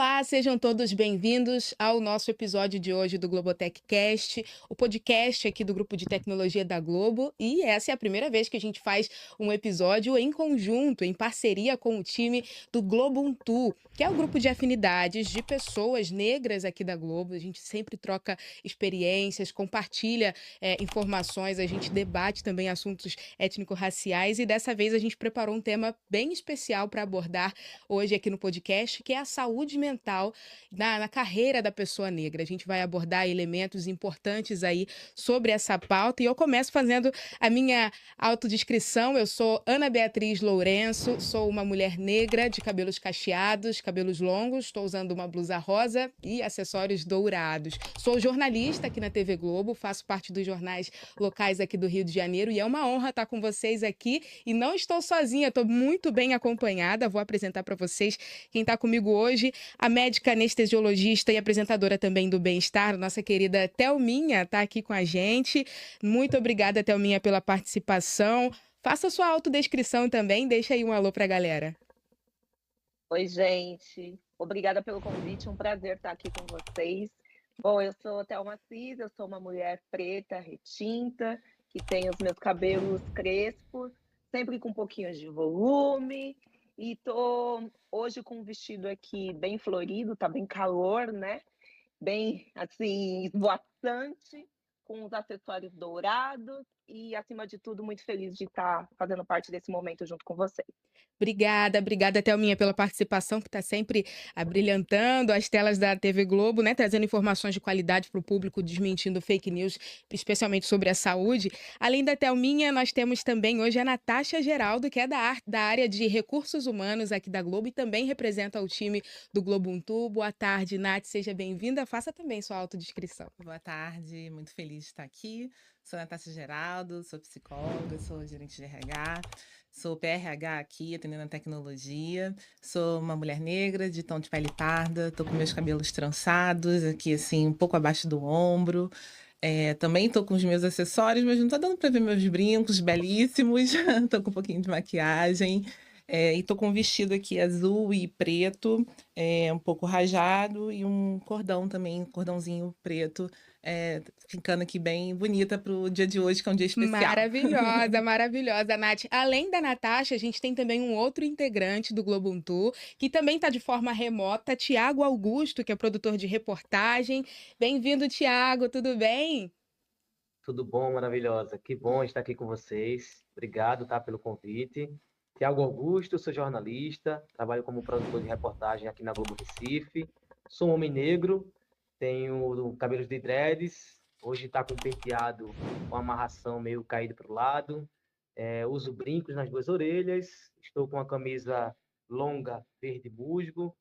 Olá, sejam todos bem-vindos ao nosso episódio de hoje do Globotechcast, o podcast aqui do Grupo de Tecnologia da Globo. E essa é a primeira vez que a gente faz um episódio em conjunto, em parceria com o time do Globuntu, que é o grupo de afinidades de pessoas negras aqui da Globo. A gente sempre troca experiências, compartilha informações, a gente debate também assuntos étnico-raciais e dessa vez a gente preparou um tema bem especial para abordar hoje aqui no podcast, que é a saúde mental na carreira da pessoa negra. A gente vai abordar elementos importantes aí sobre essa pauta e eu começo fazendo a minha autodescrição. Eu sou Ana Beatriz Lourenço, sou uma mulher negra de cabelos cacheados, cabelos longos, estou usando uma blusa rosa e acessórios dourados. Sou jornalista aqui na TV Globo, faço parte dos jornais locais aqui do Rio de Janeiro e é uma honra estar com vocês aqui e não estou sozinha, estou muito bem acompanhada. Vou apresentar para vocês quem está comigo hoje, a médica anestesiologista e apresentadora também do Bem-Estar, nossa querida Thelminha, está aqui com a gente. Muito obrigada, Thelminha, pela participação. Faça sua autodescrição também, deixa aí um alô para a galera. Oi, gente. Obrigada pelo convite, um prazer estar aqui com vocês. Bom, eu sou Thelma Cis, eu sou uma mulher preta, retinta, que tem os meus cabelos crespos, sempre com um pouquinho de volume, e tô hoje com um vestido aqui bem florido, tá bem calor, né? Bem, assim, esvoaçante, com os acessórios dourados e, acima de tudo, muito feliz de estar fazendo parte desse momento junto com vocês. Obrigada, Thelminha, pela participação, que está sempre abrilhantando as telas da TV Globo, né? Trazendo informações de qualidade para o público, desmentindo fake news, especialmente sobre a saúde. Além da Thelminha, nós temos também hoje a Natasha Geraldo, que é da área de recursos humanos aqui da Globo e também representa o time do Globuntu. Boa tarde, Nath, seja bem-vinda. Faça também sua autodescrição. Boa tarde, muito feliz de estar aqui. Sou Natasha Geraldo, sou psicóloga, sou gerente de RH, sou PRH aqui, atendendo a tecnologia. Sou uma mulher negra, de tom de pele parda, tô com meus cabelos trançados, aqui assim, um pouco abaixo do ombro. Também tô com os meus acessórios, mas não tá dando para ver meus brincos belíssimos. Tô com um pouquinho de maquiagem. E tô com um vestido aqui azul e preto, um pouco rajado, e um cordão também, um cordãozinho preto, ficando aqui bem bonita pro dia de hoje, que é um dia especial. Maravilhosa, maravilhosa, Nath. Além da Natasha, a gente tem também um outro integrante do Globuntu, que também está de forma remota, Tiago Augusto, que é produtor de reportagem. Bem-vindo, Tiago, tudo bem? Tudo bom, maravilhosa. Que bom estar aqui com vocês. Obrigado, tá, pelo convite. Tiago Augusto, sou jornalista, trabalho como produtor de reportagem aqui na Globo Recife. Sou um homem negro, tenho cabelos de dreads, hoje está com penteado com amarração meio caído para o lado. Uso brincos nas duas orelhas, estou com uma camisa longa verde musgo,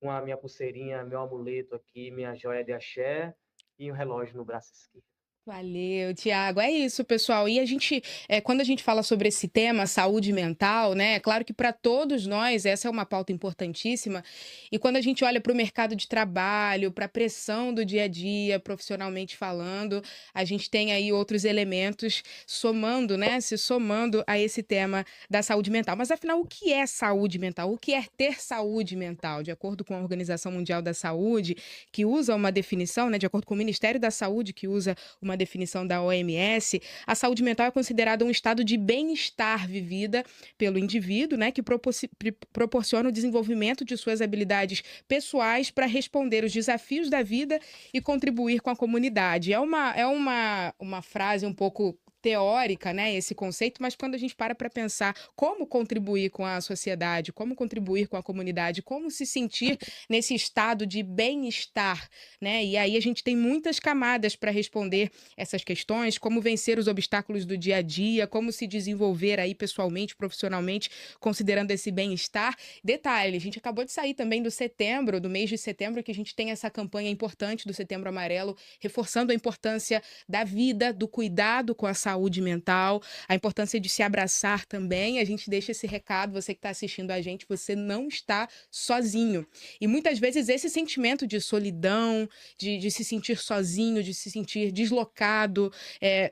com a minha pulseirinha, meu amuleto aqui, minha joia de axé e um relógio no braço esquerdo. Valeu, Tiago. É isso, pessoal. E quando a gente fala sobre esse tema, saúde mental, né? É claro que para todos nós essa é uma pauta importantíssima. E quando a gente olha para o mercado de trabalho, para a pressão do dia a dia, profissionalmente falando, a gente tem aí outros elementos somando, né? Se somando a esse tema da saúde mental. Mas afinal, o que é saúde mental? O que é ter saúde mental? De acordo com a Organização Mundial da Saúde, que usa uma definição, né? De acordo com o Ministério da Saúde, que usa uma definição da OMS, a saúde mental é considerada um estado de bem-estar vivida pelo indivíduo, né, que proporciona o desenvolvimento de suas habilidades pessoais para responder os desafios da vida e contribuir com a comunidade. É uma frase um pouco teórica, né, esse conceito, mas quando a gente para pensar como contribuir com a sociedade, como contribuir com a comunidade, como se sentir nesse estado de bem-estar, né, e aí a gente tem muitas camadas para responder essas questões, como vencer os obstáculos do dia a dia, como se desenvolver aí pessoalmente, profissionalmente, considerando esse bem-estar. Detalhe, a gente acabou de sair também do mês de setembro, que a gente tem essa campanha importante do Setembro Amarelo, reforçando a importância da vida, do cuidado com a saúde saúde mental, a importância de se abraçar também. A gente deixa esse recado, você que está assistindo a gente, você não está sozinho. E muitas vezes esse sentimento de solidão, de se sentir sozinho, de se sentir deslocado,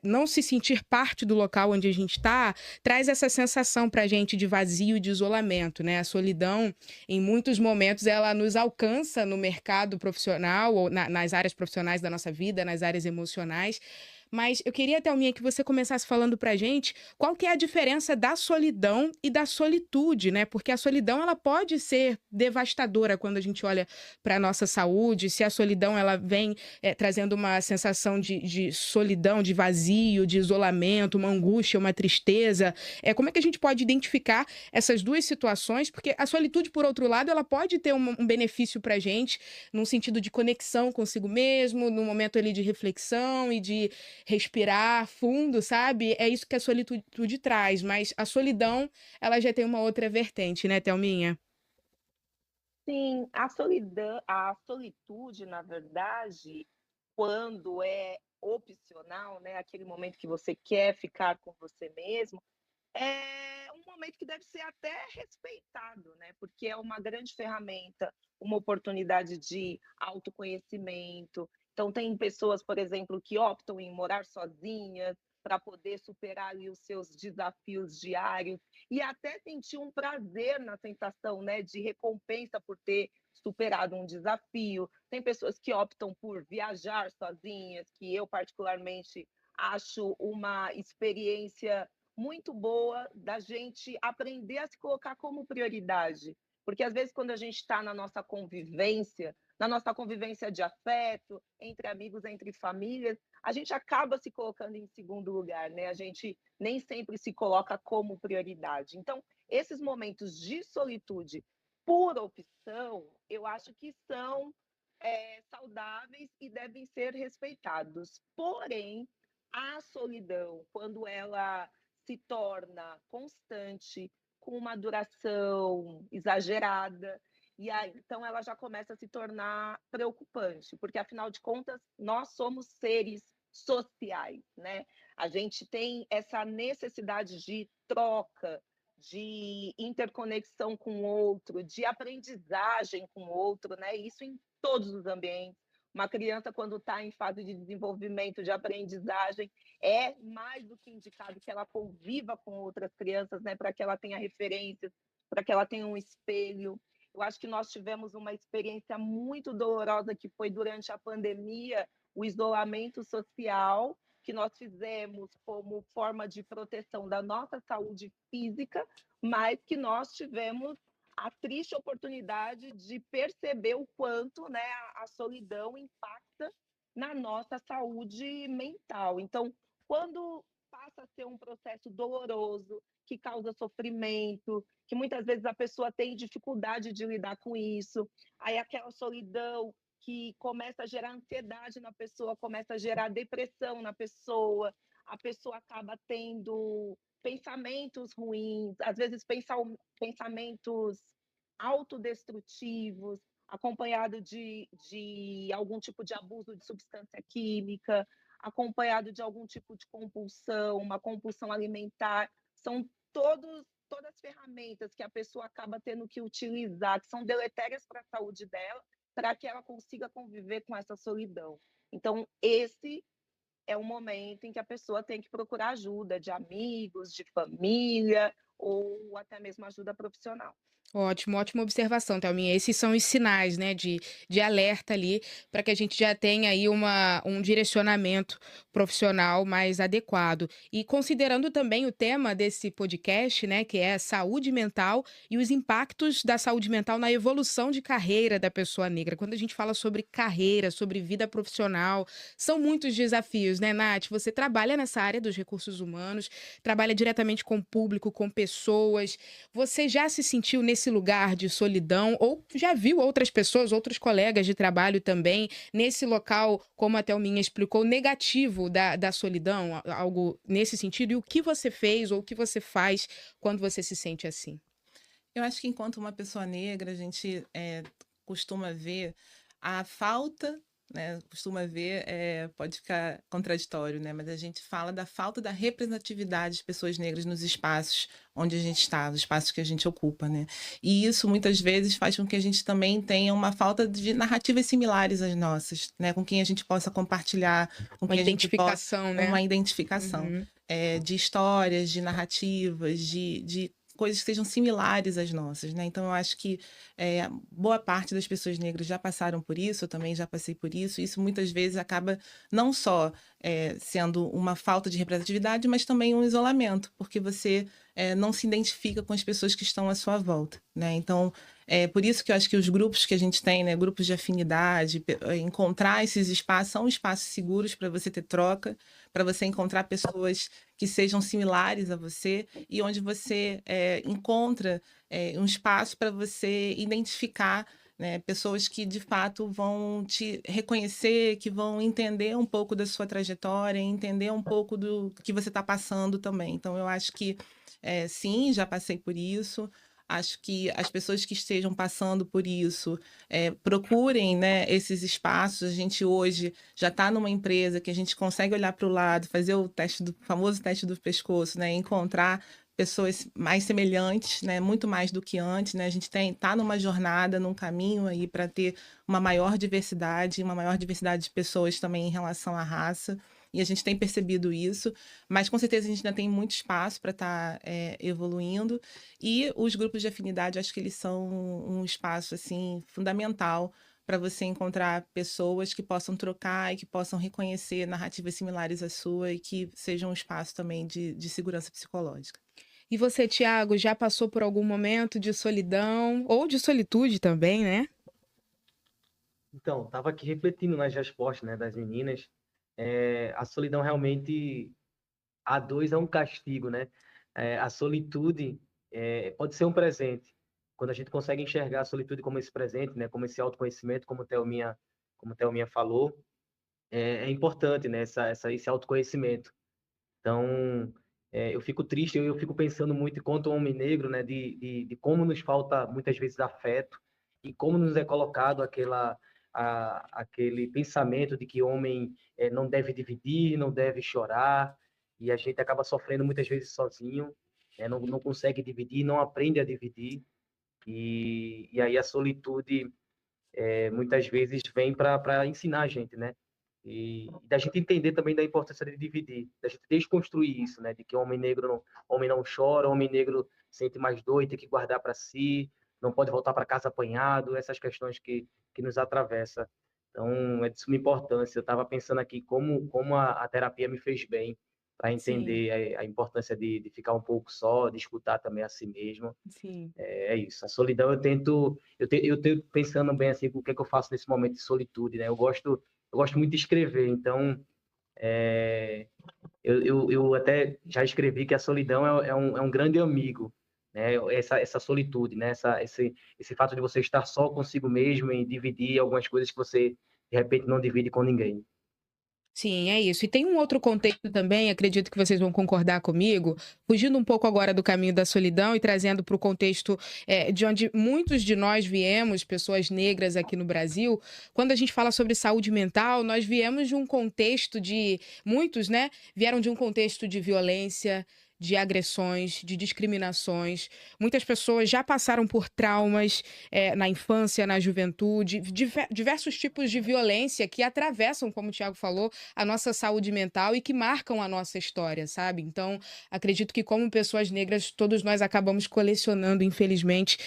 não se sentir parte do local onde a gente está, traz essa sensação para a gente de vazio e de isolamento, né? A solidão, em muitos momentos, ela nos alcança no mercado profissional ou nas áreas profissionais da nossa vida, nas áreas emocionais. Mas eu queria, Thelminha, que você começasse falando pra gente qual que é a diferença da solidão e da solitude, né? Porque a solidão, ela pode ser devastadora quando a gente olha para a nossa saúde, se a solidão ela vem trazendo uma sensação de solidão, de vazio, de isolamento, uma angústia, uma tristeza. Como é que a gente pode identificar essas duas situações? Porque a solitude, por outro lado, ela pode ter um benefício pra gente, num sentido de conexão consigo mesmo, num momento ali de reflexão e de respirar fundo, sabe? É isso que a solitude traz, mas a solidão, ela já tem uma outra vertente, né, Thelminha? Sim, a solitude, na verdade, quando é opcional, né, aquele momento que você quer ficar com você mesmo, é um momento que deve ser até respeitado, né, porque é uma grande ferramenta, uma oportunidade de autoconhecimento. Então tem pessoas, por exemplo, que optam em morar sozinhas para poder superar ali os seus desafios diários e até sentir um prazer na sensação, né, de recompensa por ter superado um desafio. Tem pessoas que optam por viajar sozinhas, que eu particularmente acho uma experiência muito boa da gente aprender a se colocar como prioridade. Porque às vezes quando a gente está na nossa convivência de afeto, entre amigos, entre famílias, a gente acaba se colocando em segundo lugar, né? A gente nem sempre se coloca como prioridade. Então, esses momentos de solitude por opção, eu acho que são saudáveis e devem ser respeitados. Porém, a solidão, quando ela se torna constante, com uma duração exagerada, e aí então ela já começa a se tornar preocupante, porque afinal de contas nós somos seres sociais, né? A gente tem essa necessidade de troca, de interconexão com o outro, de aprendizagem com o outro, né? Isso em todos os ambientes. Uma criança, quando está em fase de desenvolvimento, de aprendizagem, é mais do que indicado que ela conviva com outras crianças, né? Para que ela tenha referências, para que ela tenha um espelho. Eu acho que nós tivemos uma experiência muito dolorosa que foi durante a pandemia, o isolamento social que nós fizemos como forma de proteção da nossa saúde física, mas que nós tivemos a triste oportunidade de perceber o quanto, né, a solidão impacta na nossa saúde mental. Então, quando passa a ser um processo doloroso, que causa sofrimento, que muitas vezes a pessoa tem dificuldade de lidar com isso, aí aquela solidão que começa a gerar ansiedade na pessoa, começa a gerar depressão na pessoa, a pessoa acaba tendo pensamentos ruins, às vezes pensamentos autodestrutivos, acompanhado de algum tipo de abuso de substância química, acompanhado de algum tipo de compulsão, uma compulsão alimentar. São todas ferramentas que a pessoa acaba tendo que utilizar, que são deletérias para a saúde dela, para que ela consiga conviver com essa solidão. Então, esse é o momento em que a pessoa tem que procurar ajuda de amigos, de família, ou até mesmo ajuda profissional. Ótimo, ótima observação, Thelminha. Esses são os sinais, né, de alerta ali, para que a gente já tenha aí um direcionamento profissional mais adequado. E considerando também o tema desse podcast, né, que é saúde mental e os impactos da saúde mental na evolução de carreira da pessoa negra. Quando a gente fala sobre carreira, sobre vida profissional, são muitos desafios, né, Nath? Você trabalha nessa área dos recursos humanos, trabalha diretamente com o público, com pessoas. Você já se sentiu nesse lugar de solidão ou já viu outras pessoas, outros colegas de trabalho também, nesse local, como a Thelminha explicou, negativo da solidão, algo nesse sentido? E o que você fez ou o que você faz quando você se sente assim? Eu acho que enquanto uma pessoa negra, a gente costuma ver a falta né, costuma ver, pode ficar contraditório, né? Mas a gente fala da falta da representatividade de pessoas negras nos espaços onde a gente está, nos espaços que a gente ocupa, né? E isso muitas vezes faz com que a gente também tenha uma falta de narrativas similares às nossas, né? Com quem a gente possa compartilhar, com Uma quem a gente possa identificação, né? uma identificação Uhum. de histórias, de narrativas, de coisas que sejam similares às nossas, né? Então eu acho que boa parte das pessoas negras já passaram por isso, eu também já passei por isso, e isso muitas vezes acaba não só sendo uma falta de representatividade, mas também um isolamento, porque você não se identifica com as pessoas que estão à sua volta, né? Então, por isso que eu acho que os grupos que a gente tem, né, grupos de afinidade, encontrar esses espaços, são espaços seguros para você ter troca, para você encontrar pessoas que sejam similares a você e onde você encontra um espaço para você identificar, né, pessoas que de fato vão te reconhecer, que vão entender um pouco da sua trajetória, entender um pouco do que você está passando também. Então, eu acho que sim, já passei por isso. Acho que as pessoas que estejam passando por isso procurem, né, esses espaços. A gente hoje já está numa empresa que a gente consegue olhar para o lado, fazer o famoso teste do pescoço, né, encontrar pessoas mais semelhantes, né, muito mais do que antes, né? A gente está numa jornada, num caminho aí para ter uma maior diversidade de pessoas também em relação à raça. E a gente tem percebido isso, mas com certeza a gente ainda tem muito espaço para estar evoluindo. E os grupos de afinidade, acho que eles são um espaço assim fundamental para você encontrar pessoas que possam trocar e que possam reconhecer narrativas similares à sua e que sejam um espaço também de segurança psicológica. E você, Tiago, já passou por algum momento de solidão ou de solitude também, né? Então, estava aqui refletindo nas respostas, né, das meninas. A solidão realmente, a dois é um castigo, né? A solitude pode ser um presente. Quando a gente consegue enxergar a solitude como esse presente, né, como esse autoconhecimento, como a Thelminha falou, é importante, né, esse autoconhecimento. Então, eu fico triste, eu fico pensando muito enquanto homem negro, né, de como nos falta muitas vezes afeto e como nos é colocado aquele pensamento de que homem não deve dividir, não deve chorar, e a gente acaba sofrendo muitas vezes sozinho, não consegue dividir, não aprende a dividir, e aí a solitude muitas vezes vem para ensinar a gente, né? E da gente entender também da importância de dividir, da gente desconstruir isso, né? De que homem não chora, homem negro sente mais dor e tem que guardar para si, não pode voltar para casa apanhado, essas questões que nos atravessa. Então, é de suma importância. Eu estava pensando aqui como a terapia me fez bem para Sim, entender a importância de ficar um pouco só, de escutar também a si mesmo. sim. É isso. A solidão eu tento pensando bem assim, o que é que eu faço nesse momento de solitude, né? Eu gosto muito de escrever, então eu até já escrevi que a solidão é um grande amigo, né? Essa solitude, né? Esse fato de você estar só consigo mesmo e dividir algumas coisas que você de repente não divide com ninguém. Sim, é isso. E tem um outro contexto também, acredito que vocês vão concordar comigo, fugindo um pouco agora do caminho da solidão e trazendo para o contexto de onde muitos de nós viemos, pessoas negras aqui no Brasil. Quando a gente fala sobre saúde mental, nós viemos de um contexto de. Muitos, né? Vieram de um contexto de violência. De agressões, de discriminações. Muitas pessoas já passaram por traumas na infância, na juventude, diversos tipos de violência que atravessam, como o Tiago falou, a nossa saúde mental e que marcam a nossa história, sabe? Então, acredito que como pessoas negras, todos nós acabamos colecionando, infelizmente,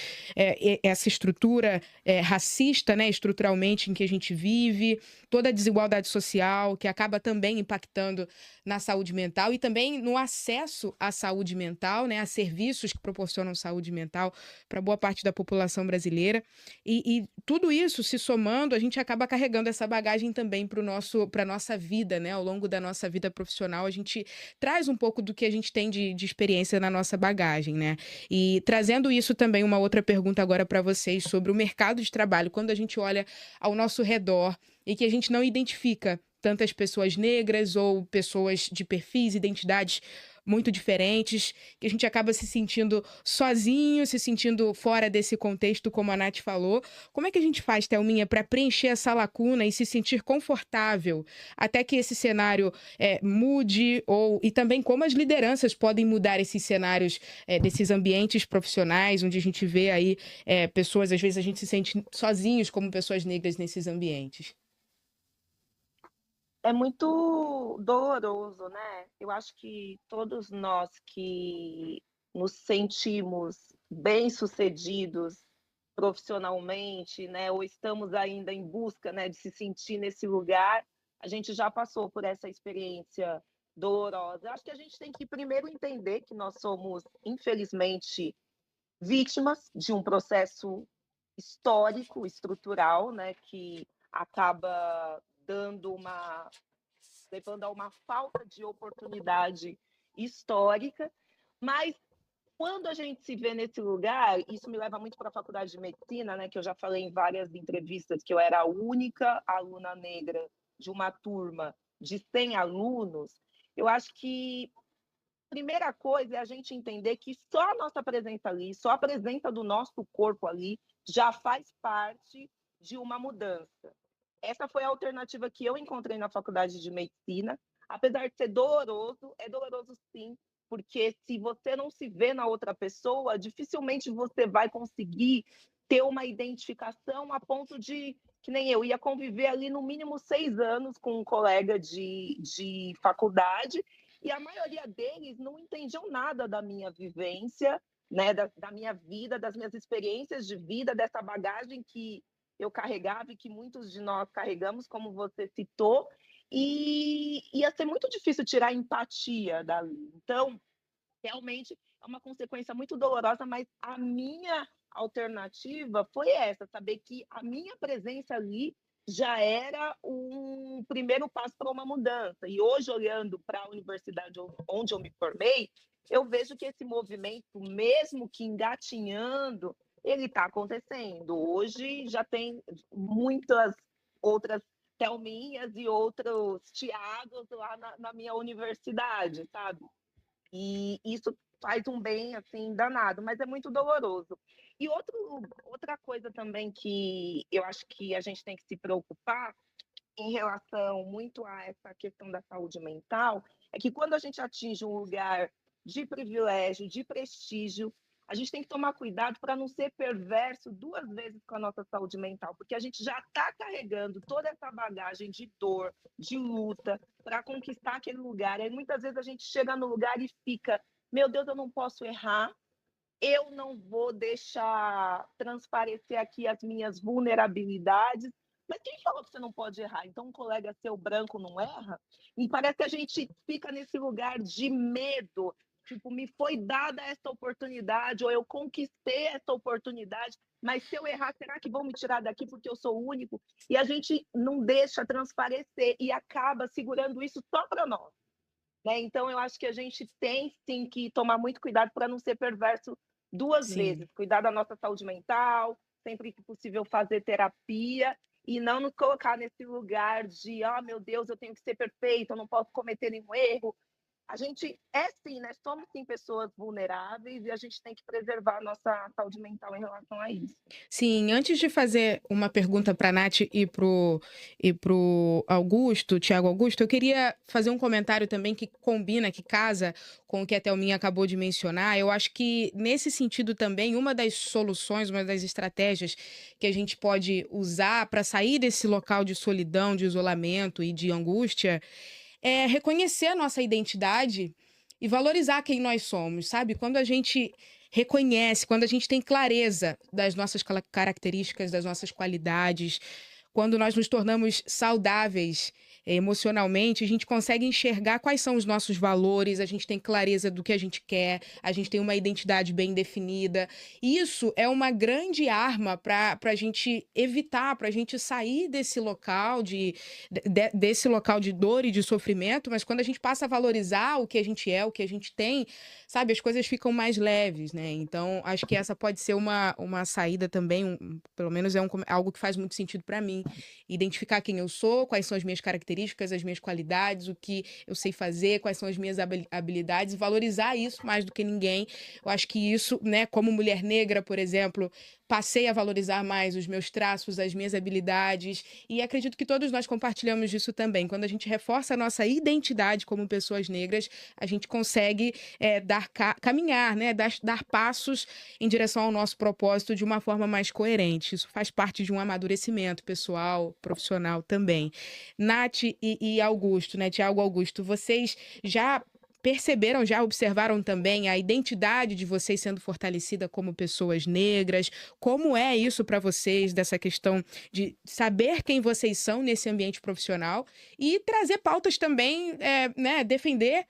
essa estrutura racista, né, estruturalmente em que a gente vive, toda a desigualdade social que acaba também impactando na saúde mental e também no acesso à saúde mental, né, a serviços que proporcionam saúde mental para boa parte da população brasileira. E tudo isso se somando, a gente acaba carregando essa bagagem também para a nossa vida, né? Ao longo da nossa vida profissional, a gente traz um pouco do que a gente tem de experiência na nossa bagagem, né? E trazendo isso também, uma outra pergunta agora para vocês sobre o mercado de trabalho. Quando a gente olha ao nosso redor e que a gente não identifica tantas pessoas negras ou pessoas de perfis, identidades muito diferentes, que a gente acaba se sentindo sozinho, se sentindo fora desse contexto, como a Nath falou. Como é que a gente faz, Thelminha, para preencher essa lacuna e se sentir confortável até que esse cenário mude, e também como as lideranças podem mudar esses cenários desses ambientes profissionais, onde a gente vê aí pessoas, às vezes a gente se sente sozinhos como pessoas negras nesses ambientes? É muito doloroso, né? Eu acho que todos nós que nos sentimos bem-sucedidos profissionalmente, né, ou estamos ainda em busca, né, de se sentir nesse lugar, a gente já passou por essa experiência dolorosa. Eu acho que a gente tem que primeiro entender que nós somos, infelizmente, vítimas de um processo histórico, estrutural, né, que acaba levando a uma falta de oportunidade histórica, mas quando a gente se vê nesse lugar, isso me leva muito para a faculdade de medicina, né, que eu já falei em várias entrevistas que eu era a única aluna negra de uma turma de 100 alunos. Eu acho que primeira coisa é a gente entender que só a nossa presença ali, só a presença do nosso corpo ali, já faz parte de uma mudança. Essa foi a alternativa que eu encontrei na faculdade de medicina. Apesar de ser doloroso, é doloroso sim, porque se você não se vê na outra pessoa, dificilmente você vai conseguir ter uma identificação a ponto de, que nem eu, ia conviver ali no mínimo 6 anos com um colega de faculdade, e a maioria deles não entendiam nada da minha vivência, né, da minha vida, das minhas experiências de vida, dessa bagagem que eu carregava e que muitos de nós carregamos, como você citou, e ia ser muito difícil tirar a empatia dali. Então, realmente é uma consequência muito dolorosa, mas a minha alternativa foi essa, saber que a minha presença ali já era um primeiro passo para uma mudança. E hoje, olhando para a universidade onde eu me formei, eu vejo que esse movimento, mesmo que engatinhando, ele está acontecendo. Hoje já tem muitas outras Thelminhas e outros Tiagos lá na minha universidade, sabe? E isso faz um bem assim danado, mas é muito doloroso. E outra coisa também que eu acho que a gente tem que se preocupar em relação muito a essa questão da saúde mental é que quando a gente atinge um lugar de privilégio, de prestígio, a gente tem que tomar cuidado para não ser perverso 2 vezes com a nossa saúde mental, porque a gente já está carregando toda essa bagagem de dor, de luta, para conquistar aquele lugar. Aí muitas vezes a gente chega no lugar e fica, meu Deus, eu não posso errar, eu não vou deixar transparecer aqui as minhas vulnerabilidades. Mas quem falou que você não pode errar? Então, um colega seu branco não erra? E parece que a gente fica nesse lugar de medo. Tipo, me foi dada essa oportunidade, ou eu conquistei essa oportunidade, mas se eu errar, será que vão me tirar daqui porque eu sou único? E a gente não deixa transparecer e acaba segurando isso só para nós. Né? Então, eu acho que a gente tem sim que tomar muito cuidado para não ser perverso 2 vezes. Sim. Cuidar da nossa saúde mental, sempre que possível fazer terapia e não nos colocar nesse lugar de, meu Deus, eu tenho que ser perfeito, eu não posso cometer nenhum erro. A gente é sim, né? Somos sim pessoas vulneráveis e a gente tem que preservar a nossa saúde mental em relação a isso. Sim, antes de fazer uma pergunta para a Nath e pro Augusto, Tiago Augusto, eu queria fazer um comentário também que combina, que casa com o que a Thelminha acabou de mencionar. Eu acho que, nesse sentido também, uma das soluções, uma das estratégias que a gente pode usar para sair desse local de solidão, de isolamento e de angústia é reconhecer a nossa identidade e valorizar quem nós somos, sabe? Quando a gente reconhece, quando a gente tem clareza das nossas características, das nossas qualidades, quando nós nos tornamos saudáveis emocionalmente, a gente consegue enxergar quais são os nossos valores, a gente tem clareza do que a gente quer, a gente tem uma identidade bem definida. Isso é uma grande arma para a gente evitar, para a gente sair desse local desse local de dor e de sofrimento, mas quando a gente passa a valorizar o que a gente é, o que a gente tem, sabe, as coisas ficam mais leves, né? Então, acho que essa pode ser uma saída também, pelo menos algo que faz muito sentido para mim. Identificar quem eu sou, quais são as minhas características, características, as minhas qualidades, o que eu sei fazer, quais são as minhas habilidades, e valorizar isso mais do que ninguém. Eu acho que isso, né, como mulher negra, por exemplo, passei a valorizar mais os meus traços, as minhas habilidades, e acredito que todos nós compartilhamos disso também. Quando a gente reforça a nossa identidade como pessoas negras, a gente consegue caminhar, né, dar passos em direção ao nosso propósito de uma forma mais coerente. Isso faz parte de um amadurecimento pessoal, profissional também. Nath e Augusto, né, Tiago Augusto, vocês já perceberam, já observaram também a identidade de vocês sendo fortalecida como pessoas negras? Como é isso para vocês, dessa questão de saber quem vocês são nesse ambiente profissional e trazer pautas também, né, defender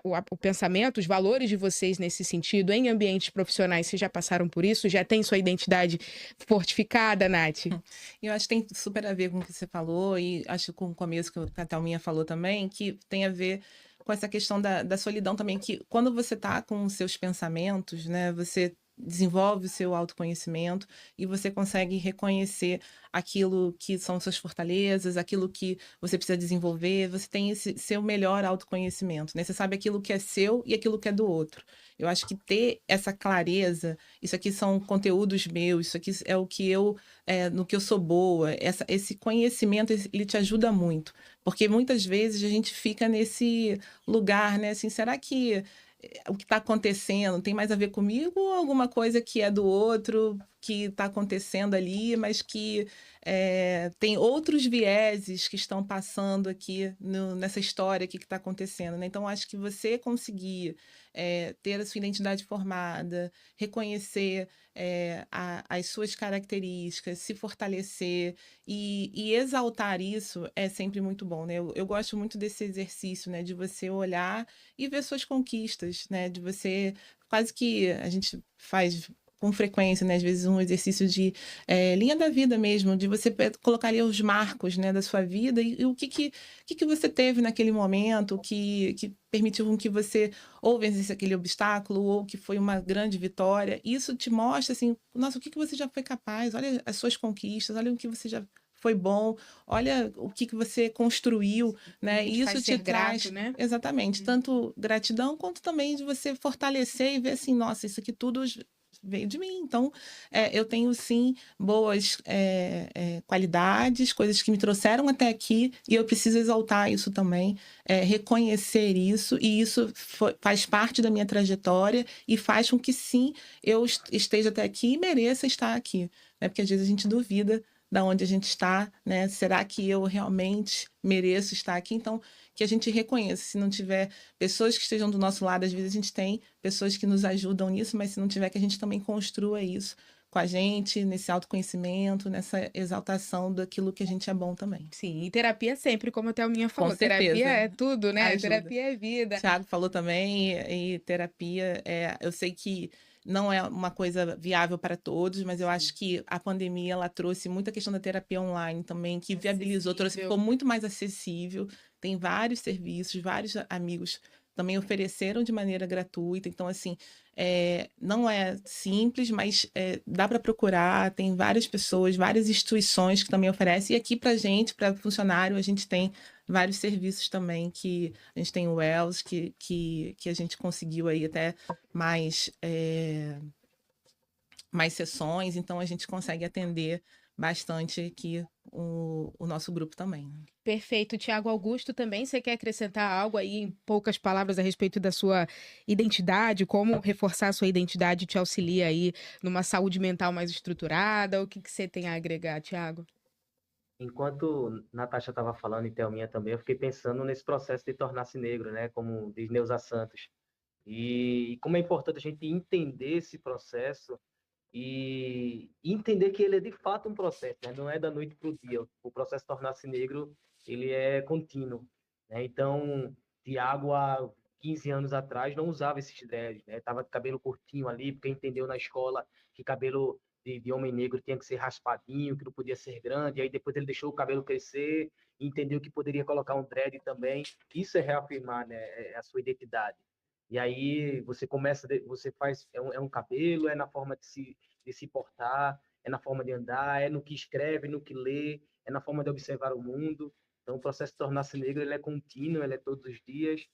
o pensamento, os valores de vocês nesse sentido, em ambientes profissionais? Vocês já passaram por isso? Já tem sua identidade fortificada, Nath? Eu acho que tem super a ver com o que você falou, e acho que com o começo que a Thelminha falou também, que tem a ver com essa questão da solidão também, que quando você está com os seus pensamentos, né, você desenvolve o seu autoconhecimento e você consegue reconhecer aquilo que são suas fortalezas, aquilo que você precisa desenvolver, você tem esse seu melhor autoconhecimento, né? Você sabe aquilo que é seu e aquilo que é do outro. Eu acho que ter essa clareza, isso aqui são conteúdos meus, isso aqui é o que eu, no que eu sou boa, esse conhecimento, ele te ajuda muito. Porque muitas vezes a gente fica nesse lugar, né? Assim, será que o que está acontecendo tem mais a ver comigo ou alguma coisa que é do outro, que está acontecendo ali, mas que tem outros vieses que estão passando aqui nessa história aqui que está acontecendo, né? Então, acho que você conseguir ter a sua identidade formada, reconhecer as suas características, se fortalecer e exaltar isso é sempre muito bom, né? Eu gosto muito desse exercício, né? De você olhar e ver suas conquistas, né? De você, quase que a gente faz com frequência, né? Às vezes um exercício de linha da vida mesmo, de você colocar ali os marcos, né, da sua vida e o que você teve naquele momento que permitiu com que você ou vencesse aquele obstáculo ou que foi uma grande vitória. Isso te mostra, assim, nossa, o que você já foi capaz, olha as suas conquistas, olha o que você já foi bom, olha o que você construiu, né? E isso te traz, grato, né? exatamente, tanto gratidão quanto também de você fortalecer e ver assim, nossa, isso aqui tudo veio de mim. Então, eu tenho sim boas qualidades, coisas que me trouxeram até aqui, e eu preciso exaltar isso também, reconhecer isso, e isso faz parte da minha trajetória e faz com que sim, eu esteja até aqui e mereça estar aqui, né? Porque às vezes a gente duvida da onde a gente está, né? Será que eu realmente mereço estar aqui? Então, que a gente reconheça. Se não tiver pessoas que estejam do nosso lado, às vezes a gente tem pessoas que nos ajudam nisso, mas se não tiver, que a gente também construa isso com a gente, nesse autoconhecimento, nessa exaltação daquilo que a gente é bom também. Sim, e terapia sempre, como a Thelminha falou. Com certeza. Terapia é tudo, né? Ajuda. Terapia é vida. Tiago falou também, e terapia, eu sei que não é uma coisa viável para todos, mas eu acho que a pandemia ela trouxe muita questão da terapia online também, que viabilizou, ficou muito mais acessível. Tem vários serviços, vários amigos também ofereceram de maneira gratuita. Então, assim, não é simples, mas dá para procurar. Tem várias pessoas, várias instituições que também oferecem. E aqui para gente, para funcionário, a gente tem vários serviços também, que a gente tem o Wells, que a gente conseguiu aí até mais sessões, então a gente consegue atender bastante aqui o nosso grupo também. Perfeito. Tiago Augusto, também você quer acrescentar algo aí em poucas palavras a respeito da sua identidade, como reforçar a sua identidade te auxilia aí numa saúde mental mais estruturada? O que você tem a agregar, Tiago? Enquanto Natasha estava falando e Thelminha também, eu fiquei pensando nesse processo de tornar-se negro, né? Como diz Neuza Santos. E como é importante a gente entender esse processo e entender que ele é de fato um processo, né? Não é da noite para o dia. O processo de tornar-se negro, ele é contínuo, né? Então, Tiago, há 15 anos atrás, não usava esses dreads, né? Tava de cabelo curtinho ali, porque entendeu na escola que cabelo de homem negro tinha que ser raspadinho, que não podia ser grande. E aí depois ele deixou o cabelo crescer e entendeu que poderia colocar um dread também. Isso é reafirmar, né, a sua identidade. E aí você começa, você faz, é um cabelo, é na forma de se portar, é na forma de andar, é no que escreve, no que lê, é na forma de observar o mundo. Então, o processo de tornar-se negro, ele é contínuo, ele é todos os dias,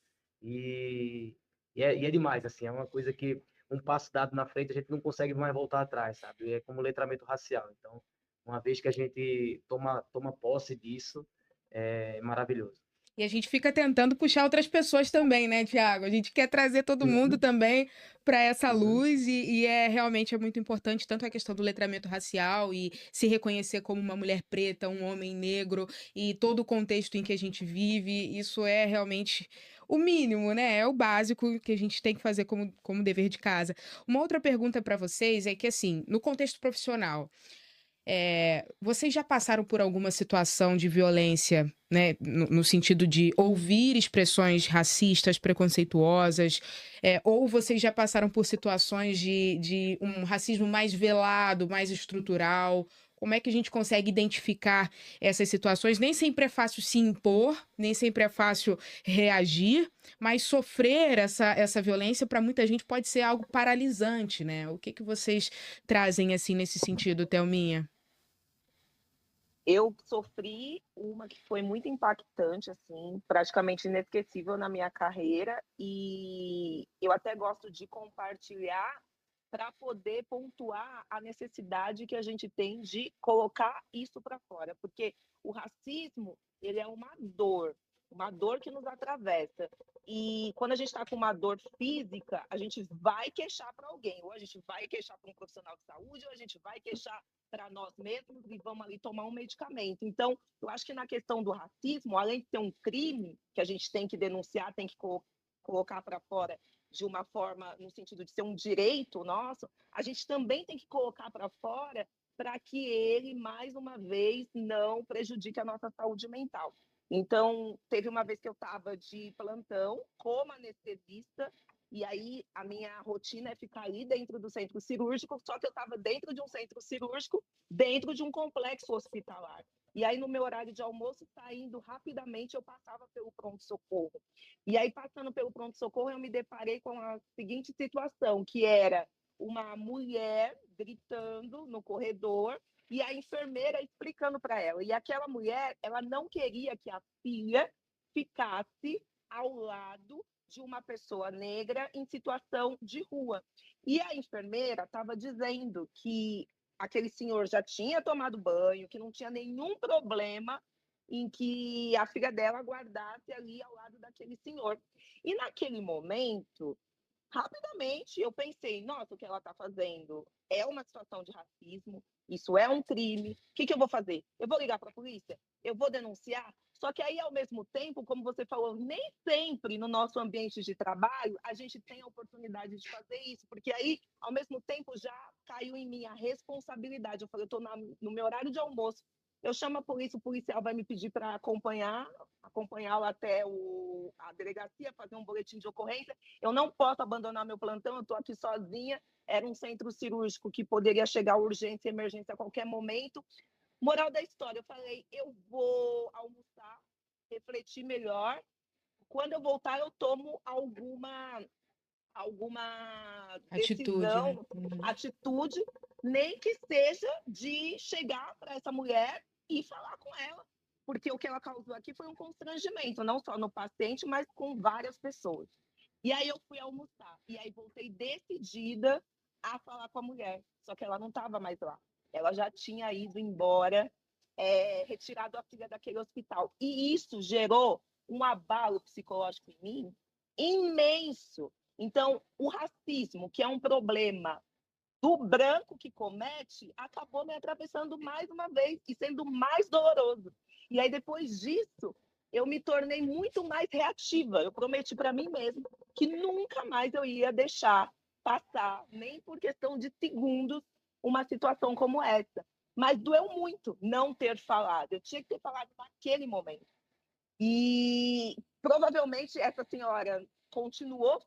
e é demais, assim, é uma coisa que um passo dado na frente, a gente não consegue mais voltar atrás, sabe? É como letramento racial. Então, uma vez que a gente toma posse disso, é maravilhoso. E a gente fica tentando puxar outras pessoas também, né, Tiago? A gente quer trazer todo mundo Uhum, também para essa uhum. luz e é realmente é muito importante tanto a questão do letramento racial e se reconhecer como uma mulher preta, um homem negro e todo o contexto em que a gente vive. Isso é realmente o mínimo, né? É o básico que a gente tem que fazer como dever de casa. Uma outra pergunta para vocês é que, assim, no contexto profissional, vocês já passaram por alguma situação de violência, né, no sentido de ouvir expressões racistas, preconceituosas, ou vocês já passaram por situações de um racismo mais velado, mais estrutural? Como é que a gente consegue identificar essas situações? Nem sempre é fácil se impor, nem sempre é fácil reagir, mas sofrer essa violência para muita gente pode ser algo paralisante, né? O que que vocês trazem assim nesse sentido, Thelminha? Eu sofri uma que foi muito impactante, assim, praticamente inesquecível na minha carreira, e eu até gosto de compartilhar para poder pontuar a necessidade que a gente tem de colocar isso para fora, porque o racismo, ele é uma dor que nos atravessa. E quando a gente está com uma dor física, a gente vai queixar para alguém, ou a gente vai queixar para um profissional de saúde, ou a gente vai queixar para nós mesmos e vamos ali tomar um medicamento. Então, eu acho que na questão do racismo, além de ser um crime que a gente tem que denunciar, tem que colocar para fora de uma forma, no sentido de ser um direito nosso, a gente também tem que colocar para fora para que ele, mais uma vez, não prejudique a nossa saúde mental. Então, teve uma vez que eu estava de plantão como anestesista, e aí a minha rotina é ficar ali dentro do centro cirúrgico, só que eu estava dentro de um centro cirúrgico, dentro de um complexo hospitalar. E aí, no meu horário de almoço, saindo rapidamente, eu passava pelo pronto-socorro. E aí, passando pelo pronto-socorro, eu me deparei com a seguinte situação, que era uma mulher gritando no corredor e a enfermeira explicando para ela. E aquela mulher, ela não queria que a filha ficasse ao lado de uma pessoa negra em situação de rua. E a enfermeira estava dizendo que aquele senhor já tinha tomado banho, que não tinha nenhum problema em que a filha dela aguardasse ali ao lado daquele senhor. E naquele momento, rapidamente, eu pensei, nossa, o que ela está fazendo é uma situação de racismo, isso é um crime, o que eu vou fazer? Eu vou ligar para a polícia? Eu vou denunciar? Só que aí, ao mesmo tempo, como você falou, nem sempre no nosso ambiente de trabalho a gente tem a oportunidade de fazer isso, porque aí, ao mesmo tempo, já caiu em mim a responsabilidade. Eu falei, eu estou no meu horário de almoço, eu chamo a polícia, o policial vai me pedir para acompanhá-la até a delegacia, fazer um boletim de ocorrência. Eu não posso abandonar meu plantão, eu estou aqui sozinha. Era um centro cirúrgico que poderia chegar urgência e emergência a qualquer momento. Moral da história, eu falei, eu vou almoçar, refletir melhor. Quando eu voltar, eu tomo alguma Atitude, né? decisão, Uhum. atitude, nem que seja de chegar para essa mulher e falar com ela. Porque o que ela causou aqui foi um constrangimento, não só no paciente, mas com várias pessoas. E aí eu fui almoçar. E aí voltei decidida a falar com a mulher. Só que ela não estava mais lá. Ela já tinha ido embora, retirado a filha daquele hospital. E isso gerou um abalo psicológico em mim imenso. Então, o racismo, que é um problema do branco que comete, acabou me atravessando mais uma vez e sendo mais doloroso. E aí, depois disso, eu me tornei muito mais reativa. Eu prometi para mim mesma que nunca mais eu ia deixar passar, nem por questão de segundos, uma situação como essa. Mas doeu muito não ter falado. Eu tinha que ter falado naquele momento. E provavelmente essa senhora continuou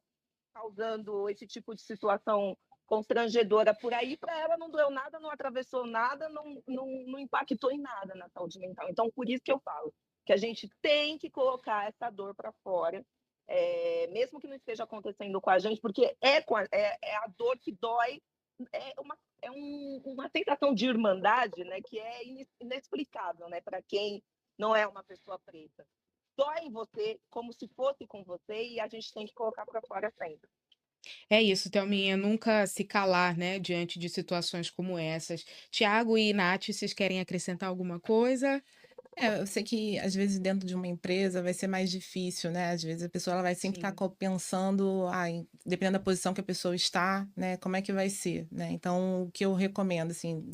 causando esse tipo de situação constrangedora por aí, para ela não doeu nada, não atravessou nada, não impactou em nada na saúde mental. Então, por isso que eu falo que a gente tem que colocar essa dor para fora, mesmo que não esteja acontecendo com a gente, porque é a dor que dói, uma sensação de irmandade, né, que é inexplicável, né, para quem não é uma pessoa preta. Dói em você como se fosse com você e a gente tem que colocar para fora sempre. É isso, Thelminha, nunca se calar, né, diante de situações como essas. Tiago e Nath, vocês querem acrescentar alguma coisa? Eu sei que às vezes dentro de uma empresa vai ser mais difícil, né? Às vezes a pessoa ela vai sempre estar Sim, pensando, dependendo da posição que a pessoa está, né? Como é que vai ser, né? Então, o que eu recomendo, assim,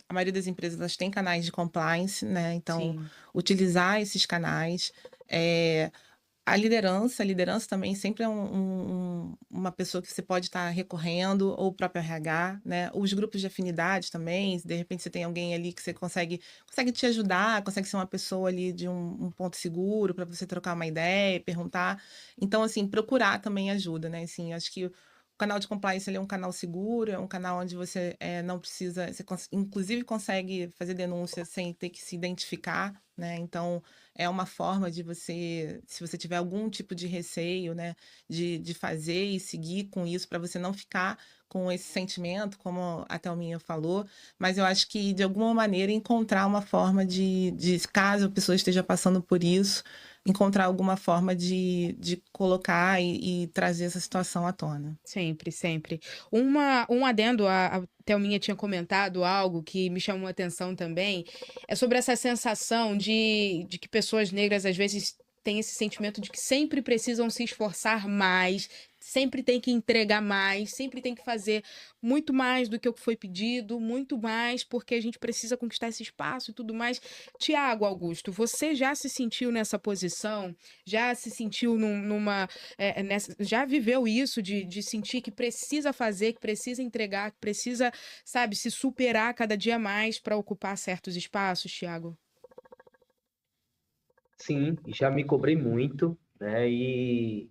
a maioria das empresas elas têm canais de compliance, né? Então, sim, utilizar esses canais. é, a liderança também sempre é uma pessoa que você pode estar recorrendo, ou o próprio RH, né? Os grupos de afinidade também, de repente você tem alguém ali que você consegue te ajudar, consegue ser uma pessoa ali de um ponto seguro para você trocar uma ideia, perguntar. Então, assim, procurar também ajuda, né? Assim, acho que o canal de compliance ele é um canal seguro, é um canal onde você não precisa, inclusive consegue fazer denúncia sem ter que se identificar, né? Então, é uma forma de você, se você tiver algum tipo de receio, né, de fazer e seguir com isso, para você não ficar com esse sentimento, como a Thelminha falou, mas eu acho que, de alguma maneira, encontrar uma forma caso a pessoa esteja passando por isso, encontrar alguma forma de colocar e trazer essa situação à tona. sempre, sempre. Um adendo, a Thelminha tinha comentado algo que me chamou a atenção também, é sobre essa sensação de que pessoas negras às vezes têm esse sentimento de que sempre precisam se esforçar mais, sempre tem que entregar mais, sempre tem que fazer muito mais do que o que foi pedido, muito mais, porque a gente precisa conquistar esse espaço e tudo mais. Tiago Augusto, você já se sentiu nessa posição? Já se sentiu já viveu isso de sentir que precisa fazer, que precisa entregar, que precisa, sabe, se superar cada dia mais para ocupar certos espaços, Tiago? Sim, já me cobrei muito, né? E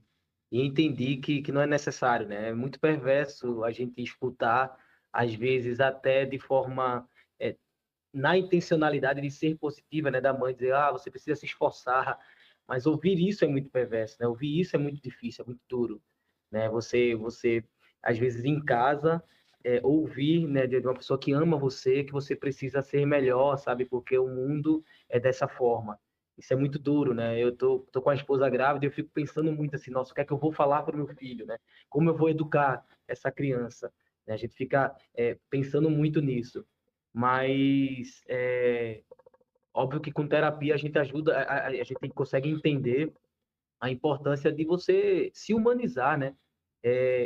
entendi que não é necessário, né? É muito perverso a gente escutar, às vezes até de forma, é, na intencionalidade de ser positiva, né? Da mãe dizer, você precisa se esforçar, mas ouvir isso é muito perverso, né? Ouvir isso é muito difícil, é muito duro, né? Você às vezes em casa, ouvir, né, de uma pessoa que ama você, que você precisa ser melhor, sabe? Porque o mundo é dessa forma. Isso é muito duro, né? Eu tô com a esposa grávida e eu fico pensando muito assim, nossa, o que é que eu vou falar para o meu filho, né? Como eu vou educar essa criança? Né? A gente fica pensando muito nisso. Mas óbvio que com terapia a gente ajuda, a gente consegue entender a importância de você se humanizar, né?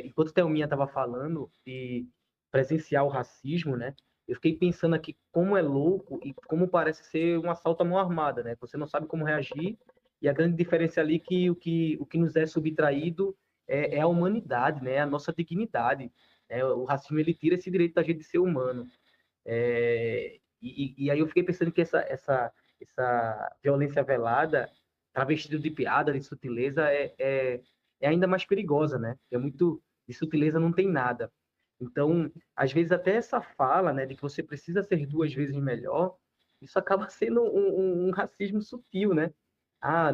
Enquanto a Thelminha estava falando de presenciar o racismo, né? Eu fiquei pensando aqui como é louco e como parece ser um assalto à mão armada, né? Você não sabe como reagir e a grande diferença ali é que o que nos é subtraído é a humanidade, né? A nossa dignidade. Né? O racismo ele tira esse direito da gente de ser humano. E aí eu fiquei pensando que essa violência velada, travestida de piada, de sutileza, é ainda mais perigosa, né? É muito de sutileza não tem nada. Então, às vezes até essa fala, né, de que você precisa ser 2 vezes melhor, isso acaba sendo um racismo sutil, né?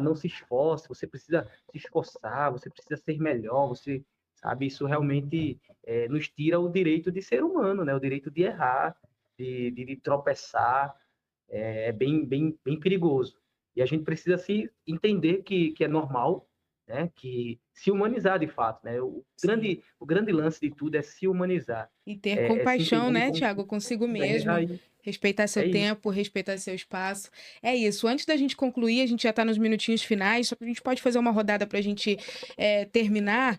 Não se esforce, você precisa se esforçar, você precisa ser melhor, você sabe, isso realmente nos tira o direito de ser humano, né? O direito de errar, de tropeçar, é bem perigoso. E a gente precisa se entender que é normal, né? Que se humanizar de fato, né? Sim. O grande lance de tudo é se humanizar, E ter se compaixão, entender né, como Tiago, consigo erra mesmo. e Respeitar seu é isso. tempo, respeitar seu espaço. É isso. Antes da gente concluir, a gente já está nos minutinhos finais, só que a gente pode fazer uma rodada para a gente terminar.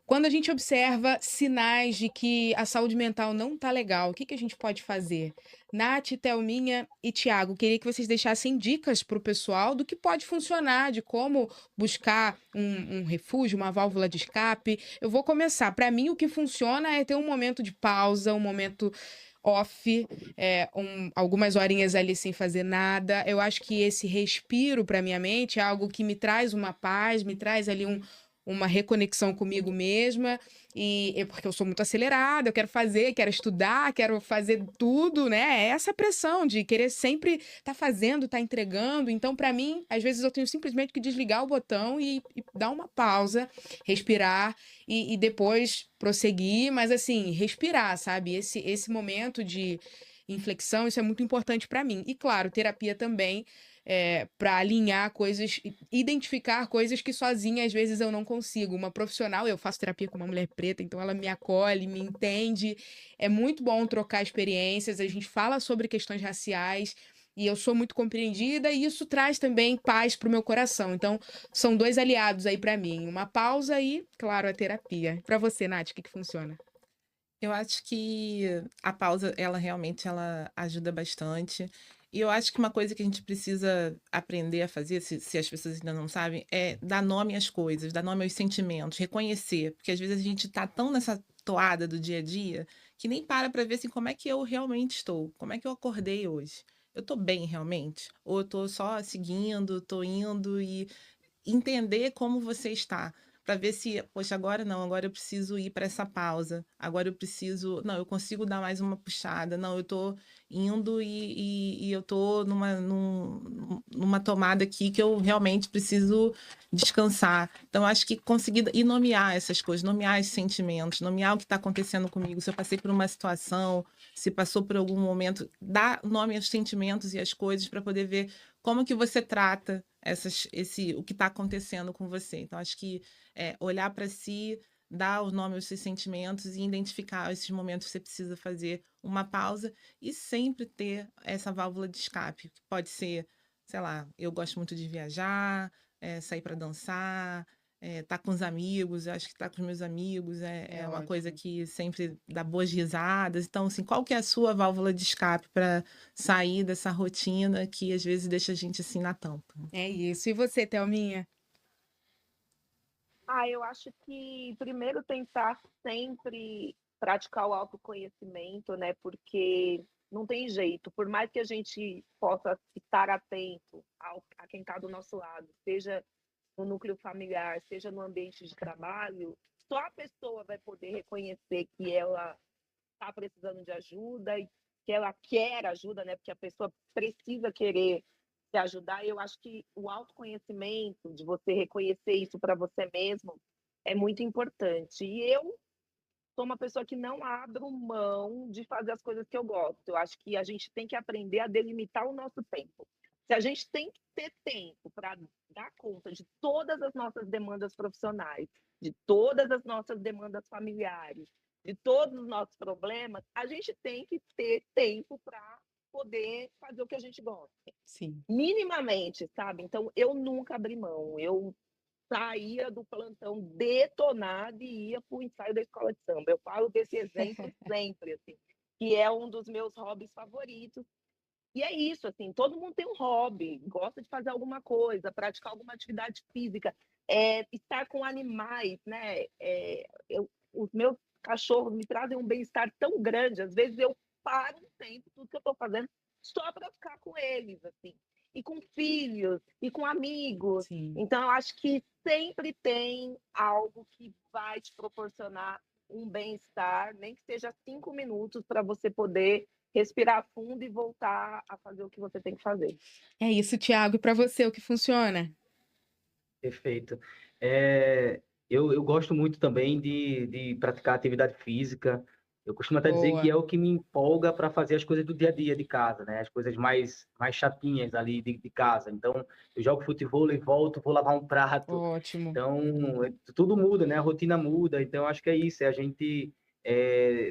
Quando a gente observa sinais de que a saúde mental não tá legal, o que que a gente pode fazer? Nath, Thelminha e Tiago, queria que vocês deixassem dicas para o pessoal do que pode funcionar, de como buscar um refúgio, uma válvula de escape. Eu vou começar. Para mim, o que funciona é ter um momento de pausa, um momento off, algumas horinhas ali sem fazer nada. Eu acho que esse respiro para minha mente é algo que me traz uma paz, me traz ali uma reconexão comigo mesma, porque eu sou muito acelerada, eu quero estudar, quero fazer tudo, né? É essa pressão de querer sempre estar fazendo, estar entregando. Então, para mim, às vezes eu tenho simplesmente que desligar o botão e dar uma pausa, respirar e depois prosseguir, mas assim, respirar, sabe? Esse momento de inflexão, isso é muito importante para mim. E claro, terapia também para alinhar coisas, identificar coisas que sozinha às vezes eu não consigo. Uma profissional, eu faço terapia com uma mulher preta, então ela me acolhe, me entende. É muito bom trocar experiências, a gente fala sobre questões raciais e eu sou muito compreendida e isso traz também paz para o meu coração. Então, são dois aliados aí para mim, uma pausa e, claro, a terapia. Para você, Nath, o que funciona? Eu acho que a pausa, ela realmente ela ajuda bastante. E eu acho que uma coisa que a gente precisa aprender a fazer, se as pessoas ainda não sabem, é dar nome às coisas, dar nome aos sentimentos, reconhecer. Porque às vezes a gente tá tão nessa toada do dia a dia que nem para ver assim, como é que eu realmente estou, como é que eu acordei hoje. Eu tô bem realmente? Ou eu tô só seguindo, tô indo e entender como você está, para ver se, poxa, agora não, agora eu preciso ir para essa pausa, agora eu preciso, não, eu consigo dar mais uma puxada, não, eu tô indo e eu tô numa tomada aqui que eu realmente preciso descansar. Então, acho que conseguir e nomear essas coisas, nomear os sentimentos, nomear o que está acontecendo comigo, se eu passei por uma situação, se passou por algum momento, dar nome aos sentimentos e às coisas para poder ver como que você trata o que está acontecendo com você. Então, acho que olhar para si, dar o nome aos seus sentimentos e identificar esses momentos que você precisa fazer uma pausa e sempre ter essa válvula de escape. Que pode ser, sei lá, eu gosto muito de viajar, sair para dançar, tá com os amigos, eu acho que tá com os meus amigos é uma coisa ótimo. que sempre dá boas risadas. Então, assim, qual que é a sua válvula de escape para sair dessa rotina que às vezes deixa a gente assim na tampa? É isso. E você, Thelminha? Eu acho que primeiro tentar sempre praticar o autoconhecimento, né? Porque não tem jeito, por mais que a gente possa estar atento a quem está do nosso lado, seja no núcleo familiar, seja no ambiente de trabalho, só a pessoa vai poder reconhecer que ela está precisando de ajuda e que ela quer ajuda, né? Porque a pessoa precisa querer se ajudar. E eu acho que o autoconhecimento, de você reconhecer isso para você mesmo, é muito importante. E eu sou uma pessoa que não abro mão de fazer as coisas que eu gosto. Eu acho que a gente tem que aprender a delimitar o nosso tempo. Se a gente tem que ter tempo para dar conta de todas as nossas demandas profissionais, de todas as nossas demandas familiares, de todos os nossos problemas, a gente tem que ter tempo para poder fazer o que a gente gosta. Sim. Minimamente, sabe? Então, eu nunca abri mão. Eu saía do plantão detonado e ia para o ensaio da escola de samba. Eu falo desse exemplo sempre, assim, que é um dos meus hobbies favoritos. E é isso, assim, todo mundo tem um hobby, gosta de fazer alguma coisa, praticar alguma atividade física, estar com animais, né? Os meus cachorros me trazem um bem-estar tão grande, às vezes eu paro um tempo, tudo que eu estou fazendo, só para ficar com eles, assim. E com filhos, e com amigos. Sim. Então, eu acho que sempre tem algo que vai te proporcionar um bem-estar, nem que seja 5 minutos, para você poder respirar fundo e voltar a fazer o que você tem que fazer. É isso, Thiago. E para você, o que funciona? Perfeito. Eu gosto muito também de praticar atividade física. Eu costumo até dizer que Boa. é o que me empolga para fazer as coisas do dia a dia de casa, né? As coisas mais chatinhas ali de casa. Então, eu jogo futebol e volto, vou lavar um prato. Ótimo. Então, tudo muda, né? A rotina muda. Então, acho que é isso, é a gente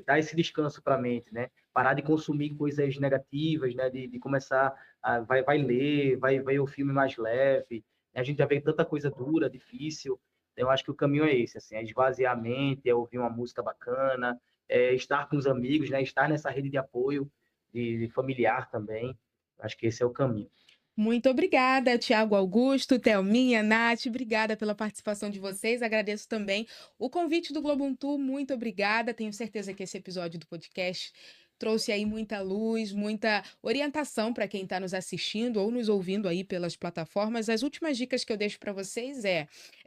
dar esse descanso para a mente, né? Parar de consumir coisas negativas, né? De começar vai ler, vai ver o filme mais leve. A gente já vê tanta coisa dura, difícil. Eu acho que o caminho é esse, assim, é esvaziar a mente, é ouvir uma música bacana, é estar com os amigos, né? Estar nessa rede de apoio, de familiar também. Acho que esse é o caminho. Muito obrigada, Thiago Augusto, Thelminha, Nath, obrigada pela participação de vocês. Agradeço também o convite do Globuntu, muito obrigada. Tenho certeza que esse episódio do podcast trouxe aí muita luz, muita orientação para quem está nos assistindo ou nos ouvindo aí pelas plataformas. As últimas dicas que eu deixo para vocês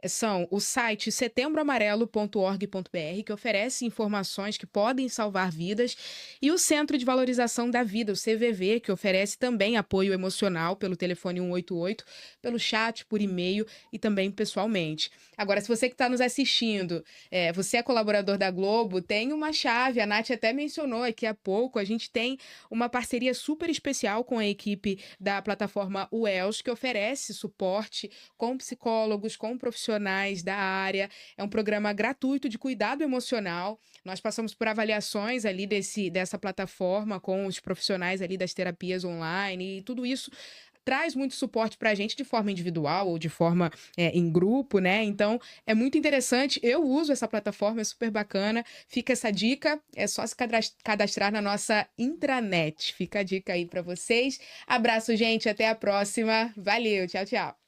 são o site setembroamarelo.org.br, que oferece informações que podem salvar vidas, e o Centro de Valorização da Vida, o CVV, que oferece também apoio emocional pelo telefone 188, pelo chat, por e-mail e também pessoalmente. Agora, se você que está nos assistindo, você é colaborador da Globo, tem uma chave, a Nath até mencionou aqui há pouco, pouco, a gente tem uma parceria super especial com a equipe da plataforma UELS, que oferece suporte com psicólogos, com profissionais da área. É um programa gratuito de cuidado emocional. Nós passamos por avaliações ali dessa plataforma com os profissionais ali das terapias online, e tudo isso traz muito suporte para a gente de forma individual ou de forma em grupo, né? Então é muito interessante. Eu uso essa plataforma, é super bacana. Fica essa dica, é só se cadastrar na nossa intranet. Fica a dica aí para vocês. Abraço, gente, até a próxima. Valeu, tchau, tchau.